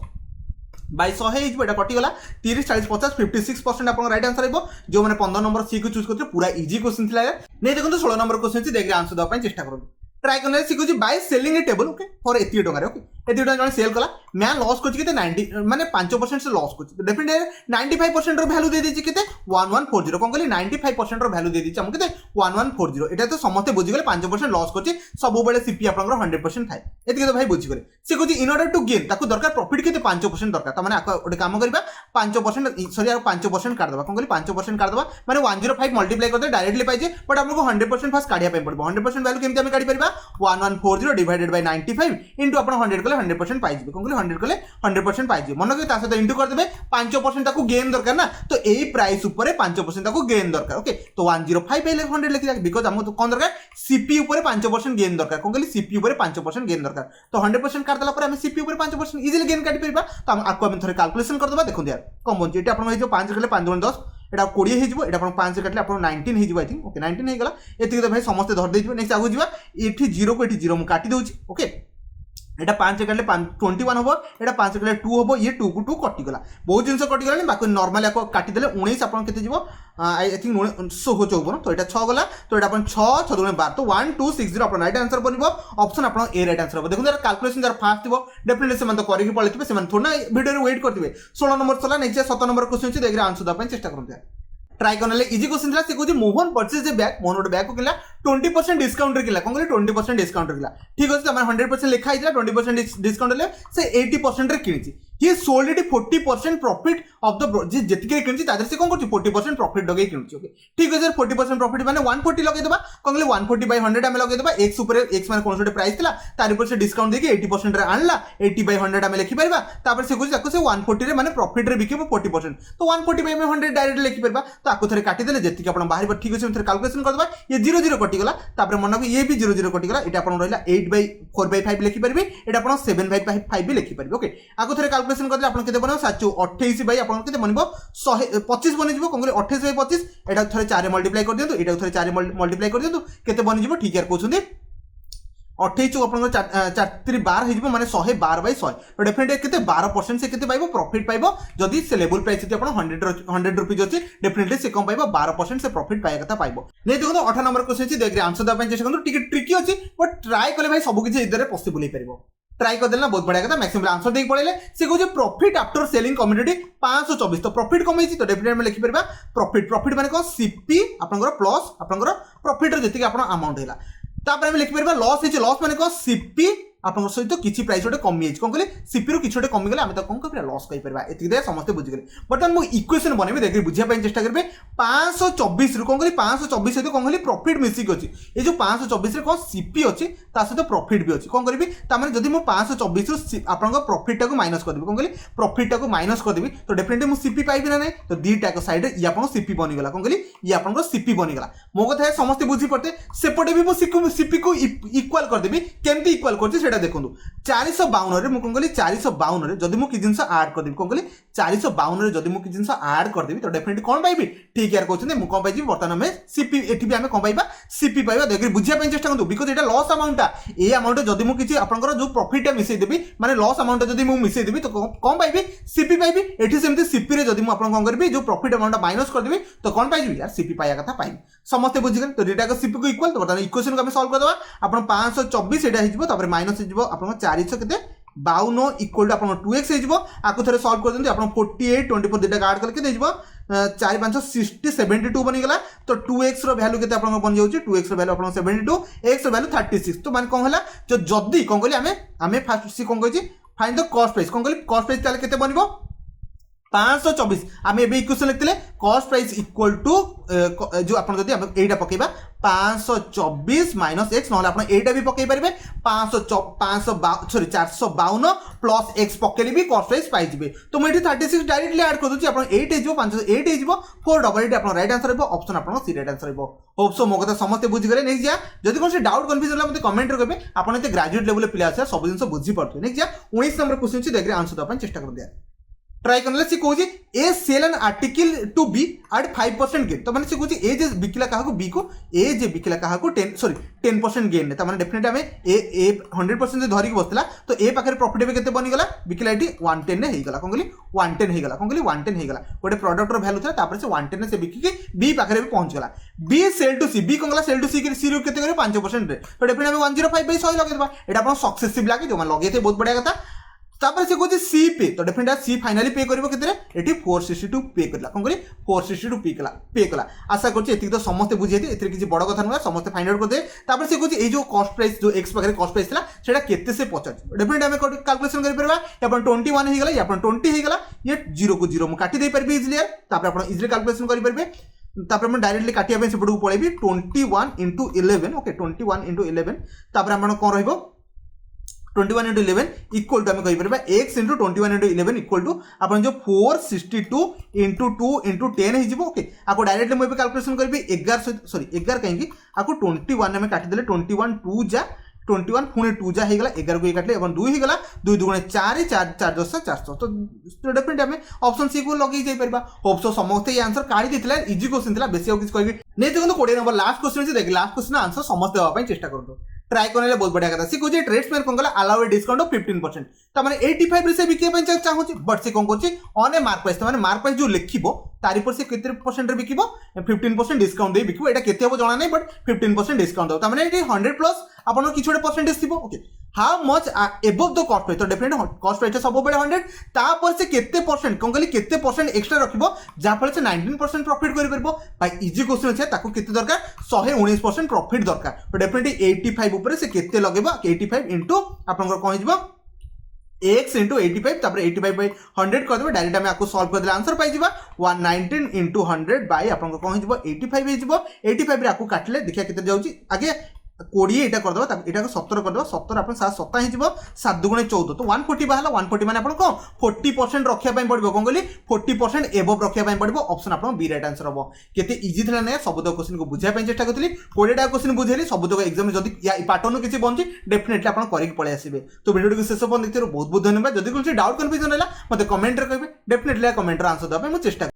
बाई 100 है कटिगला 30 40 50 56% आप राइट आंसर हो जो मैंने 15 नंबर सी को चूज करते पूरा इजी क्वेश्चन थी नहीं देखो 16 नंबर क्वेश्चन देख आंसर देवाई चेष्टा करूँ ट्राई करने शिखुची by selling a table okay for एती टंका ओके एती टंका जने सेल कला मैं लॉस करछि केते 90 माने 5% से लॉस करछि डेफिनेटली 95% रो वैल्यू दे देछि केते 1140 कोन कहली 95% रो वैल्यू दे देछि हम केते 1140 एटा तो समस्त बुझि गेले 5% लॉस करछि सब बेले सीपी आपनकर 100% थाए एती तो भाई बुझि गेले से कहछि इन ऑर्डर टू गेन ताको दरकार प्रॉफिट केते 5% दरकार त माने ओटे काम करबा 5% सॉरी 5% काट देबा कोन कहली 5% काट देबा माने 105 मल्टीप्लाई करदे डायरेक्टली पाइजे बट हमको 100% फास्ट काढिया पे पड़बो 100% वैल्यू केमते हम काढि परबा 1140 डिवाइडेड बाय 95 इनटू अपन 100 कले 100% पाइ जिबे कोन कहली 100 कले 100% पाइ जिबे मन के ता सहित इनटू कर देबे 5% ताको गेन दरकार ना तो एई प्राइस ऊपर 5% ताको गेन दरकार ओके तो 105 पहले 100 लिखि राख बिकॉज़ हमको कोन दरकार सीपी ऊपर 5% गेन दरकार कोन कहली सीपी ऊपर 5% गेन दरकार तो 100% काट देला पर हम सीपी ऊपर 5% इजीली गेन काटि परबा तो हम आको हम थोड़े कैलकुलेशन कर देबा देखो यार कम बन जेटा अपन हो 5 कले 5 10 एटा 20 हे जिवो एटा अपन 5 काटले अपन 19 हे जिवो आई थिंक ओके 19 हे गला एति तो भाई समस्त धर दे जिवो नेक्स्ट आगु जिवो एठी 0 को एठी 0 मु काटि दउची ओके एटा 5 काटले 21 होबो एटा 5 काटले 2 होबो ये 2 को 2 कटि गला बहुत जिंस कटि गला बाकी नॉर्मल याको काटि देले 19 अपन केते जिवो आई थिंक 1954 तो एटा 6 गला तो एटा अपन 6 6 12 तो 1260 अपन राइट आंसर बनिबो ऑप्शन अपन ए राइट आंसर हो देखो यार कैलकुलेशन जर फास्ट थिबो डेफिनेटली से मन तो करिकि पळिथिबे से मन थोड़ा वीडियो रे वेट करथिबे 16 नंबर चला नेक्स्ट 17 नंबर क्वेश्चन छी देखरे आंसर द ପାଇଁ चेष्टा करंते ट्राई करने इजी क्वेश्चन था से कहूँ Mohan purchase a bag Mohan गोटे बैग को किला 20% डिस्काउंट रे किला कौन कहले 20% डिस्काउंट रे किला ठीक अछि तमार 100% लिखा हिला 20% डिस्काउंट ले से 80% रे किनिछि he sold it 40% profit of the जे जतिके किनिछि तादर से कोन करछि 40% प्रॉफिट लगे किनिछि ओके ठीक अछि 40% प्रॉफिट माने 140 लगे देबा कोन कहले 140 बाय 100 हम लगे देबा x ऊपर x माने कोन प्राइस थिला तार ऊपर से डिस्काउंट देके 80% रे आनला 80 बाय 100 हम लिखि परबा तापर से कहछि ताको से 140 रे माने प्रॉफिट रे बिकेबो 40% तो 140 बाय 100 डायरेक्ट लिखि परबा तो आको थरे काटि देले जति के अपन बाहर ठीक अछि थरे कैलकुलेशन कर देबा ये 00 कटि गला तापर मन को ये भी 00 कटि गला एटा अपन रहला 8 बाय 4 बाय 5 लिखि परबे एटा अपन 7 बाय 5 भी लिखि परबे ओके आको थरे कैलकुलेशन कर देले अपन केते बनो 28 बाय अपन केते बनिबो 125 बनि जिवो कोन 28 बाय 25 एटा थरे 4 मल्टीप्लाई कर दियंतु एटा थरे 4 मल्टीप्लाई कर दियंतु केते बनि जिवो ठीक यार कहउछन्ती 28 अपन 4 12 हे जिवो माने 112 बाय 100 तो डेफिनेटली केते 12% से केते पाइबो प्रॉफिट पाइबो जदी से लेवल प्राइस जे अपन 100 रुपीस अछि डेफिनेटली से कम पाइबो 12% से प्रॉफिट पाए कथा पाइबो नै देखो 18 नंबर क्वेश्चन छी देख रे आंसर द ପାଇଁ चेष्टा करु टिके ट्रिकी अछि बट ट्राई करले भाई सब किछि इधर पॉसिबल हे परिबो ट्राई कर देना बहुत बढ़िया कथा मैक्सिमम आंसर देख पड़े से कहूँ प्रॉफिट आफ्टर सेलिंग कम्युनिटी 524 तो प्रॉफिट कम तो डेफिनेटली में लिखि परबा प्रॉफिट माने को सीपी आपनकर प्लस आपनकर प्रॉफिट रे जति के आपन अमाउंट हैला तापर हम लिखि परबा लॉस माने को सीपी आपन सहित किछि प्राइस गोटे कमी जाइछ कोन कहले सीपी रो किछि गोटे कमी गेले हम त कोन कहबे लॉस कहि परबा एति दे समस्त बुझि गेले बर्तमान मो इक्वेशन बनेबे देखि बुझिया पय चेष्टा करबे 524 रो कोन कहले 524 सहित कोन कहले प्रॉफिट मिसी के अछि ए जो 524 रे कोन सीपी अछि ता सहित प्रॉफिट भी अछि कोन करबी ता माने जदि मो 524 रो आपन को प्रॉफिट टाको माइनस कर देबी कोन कहले प्रॉफिट टाको माइनस कर देबी तो डेफिनेटली मो सीपी पाइबी ना नै तो दीटा को साइड रे इ आपन सीपी बनि गेला कोन कहले इ आपन को सीपी बनि गेला मो कथा समस्त बुझी पड़ते सेपटे भी मो सीपी को इक्वल कर देबी केमती इक्वल करछि सेटा देखंतु 452 रे मु कोन कहली 452 रे जदि मु कि जिंस ऐड कर देबी कोन कहली 452 रे जदि मु कि जिंस ऐड कर देबी तो डेफिनेटली कोन पाइबी ठीक यार कहउछन मु कोन पाइबी बर्तमान में सीपी एठी भी हमें कोन पाइबा सीपी पाइबा देखि बुझिया पे चेष्टा करंतु because Etah loss amount A amount जदि मु किछि आपनकर जो प्रॉफिट टा मिसै देबी माने लॉस अमाउंट जदि मु मिसै देबी तो कोन पाइबी सीपी पाइबी एठी सेमती सीपी रे जदि मु आपन कोन करबी जो प्रॉफिट अमाउंट माइनस कर देबी तो कोन पाइबी यार सीपी पाया कथा पाइबी समस्त बुझि गन तो डेटा को सीपी को इक्वल तो बर्तमान इक्वेशन को हम सॉल्व कर दबा आपन 524 एटा हिजबो तापर माइनस हिजबो आपन 400 केते 52 इक्वल टू आपन 2x हिजबो आकु थरे सॉल्व कर देंती आपन 48 24 डेटा ऐड करके देजबो 4 5 60 72 बनी गला तो 2x रो वैल्यू केते आपन बन जाउची 2x रो वैल्यू आपन 72 x रो वैल्यू 36 तो मान कोन हला जो जदी कोन कहली हमें फर्स्ट सी कोन कहची फाइंड द कॉस्ट प्राइस कोन कहली कॉस्ट प्राइस ताले केते बनिबो 524 आम एबे इक्वेशन लिखते कॉस्ट प्राइस इक्वल टू जो आपन जदी एटा पकेबा 524 माइनस x नहले आपन एटा भी पकेइ परिबे 452 प्लस x पकेली भी कॉस्ट प्राइस पाइ जिबे तो मैं 36 डायरेक्टली ऐड कर दोची आपन 8 हे जिवो 508 हे जिवो 488 आपन राइट आंसर हेबो ऑप्शन आपन सी राइट आंसर हेबो होप सो मो कथा समस्त बुझि गले नेक्स्ट जा जदी कोन से डाउट कंफ्यूजन होला मते कमेंट रे कहबे आपन एते ग्रेजुएट लेवल पे प्ले आछा सब जिंस बुझि पड़तो नेक्स्ट जा 19 नंबर क्वेश्चन छी देखरे आंसर दपन चेष्टा कर दिया ट्राई करले से कहूँ A sell an article to B at 5% gain तो मैंने से कहूँ ए जे बिकिला क्या बी को ए जे बिकिला क्या 10% गेन तो मैंने डेफिनेटली हमें ए 100% धरिक बसला तो ए पाखे प्रॉफिट भी केते बनी गला बिकिला एटी 110 ने हेगला कोन कहली 110 हेगला कोन कहली 110 हेगला गोटे प्रोडक्ट रो वैल्यू था तापर से 110 ने से बिकी के बी पाखे भी पहुंच गला B sell to C B कोन गला सेल टू सी के सी रो केते करे 5% रे तो डेफिनेटली हमें 105 बाय 100 लगे देबा एटा अपन सक्सेसिव लागे जो मन लगे थे बहुत बढ़िया कथा तापर से कहूँ सी पे तो डेफिनेटली सी फाइनली पे करिवो केते एटी 462 पे करला कोन करी 462 पे कला आशा करछि एति तो समस्त बुझियति एतरे किछि बड़ कथा न समस्त फाइंड आउट कर दे तापर से कहूँ ए जो कॉस्ट प्राइस जो x पाखे कॉस्ट प्राइस थला सेटा केते से 50 डेफिनेटली हमें कैलकुलेशन करि परबा अपन 21 हे गेला अपन 20 हे गेला ये 0 को 0 मु काटि दे परबी इजीली तापर अपन इजीली कैलकुलेशन करि परबे तापर हम डायरेक्टली काटिया पे सेपडू पळेबी 21 into 11 ओके 21 into 11 तापर हमन कोन रहइबो 21 into 11 इक्वल टू हमें कहि परबा x into 21 into 11 equal to अपन जो 462 into 2 into 10 हे जिवो ओके आको डायरेक्टली मैं कैलकुलेशन करबी 11 सॉरी 11 कहीं आको 21 में काटि देले 21 2 जा 21 पुणे 2 जा हेगला 11 को काटले अपन 2 हेगला 2 दुगुणे 4 4 4 10 400 तो डेफिनेटली हमें ऑप्शन सी को लगे जाई परबा होप सो समस्त ये आंसर काढी देथिला इजी क्वेश्चन थिला बेसी कुछ कहबी नै देखो 20 नंबर लास्ट क्वेश्चन से देख लास्ट क्वेश्चन आंसर समस्त देवा पई चेष्टा करतो ट्राई करने बहुत बढ़िया कथा सी कहूँ ट्रेड्समैन कौन कला अलाउ डिस्काउंट ऑफ 15% तो मैंने 85 रे से बिके पे चाहूची बट से कौन करछि ऑन ए मार्क प्राइस तो माने मार्क प्राइस जो लिखिबो तारि पर से केते परसेंट रे बिकिबो 15% डिस्काउंट दे बिकिबो एटा केते हो जाना नै बट 15% डिस्काउंट दो तो माने एटी 100 प्लस आपन किछ छोटे परसेंटेज थिबो okay how much above the cost price तो डेफिनेटली कॉस्ट प्राइस सब बेले 100 तापर से केते परसेंट कौन कहली केते परसेंट एक्स्ट्रा रखिबो जा फल से 19% प्रॉफिट करि परबो भाई इजी क्वेश्चन छै ताको केते दरकार 119% प्रॉफिट दरकार तो डेफिनेटली 85 ऊपर से केते लगेबो 85 इनटू आपन कोन हिजबो x into 85 तापर 85 by 100 कर देबे डायरेक्ट हम आपको सॉल्व कर देला आंसर पाइ जिबा 119 into 100 बाय आपन कोन हिजबो 85 हिजबो 85 रे आपको काटले देखिया केते जाउची आगे 20 एटा कर दबा एटा को 17 कर दबा 17 अपन 7 हे जिवो 7 दुगुणे 14 तो 140 बाहला 140 माने अपन को 40% रखिया पय पड़बो कोन कहली 40% एबव रखिया पय पड़बो ऑप्शन अपन बी राइट आंसर हबो केते इजी थला नै सब दो क्वेश्चन को बुझिया पय चेष्टा करथली 20 टा क्वेश्चन बुझेली सब दो एग्जाम जदी या पैटर्न किछि बनछि डेफिनेटली अपन करिक पळे आसीबे तो वीडियो को शेष पन देखिरो बहुत बहुत धन्यवाद जदी कोन डाउट कंफ्यूजन हैला मते कमेंट रे कहबे डेफिनेटली कमेंट रे आंसर दबा मैं चेष्टा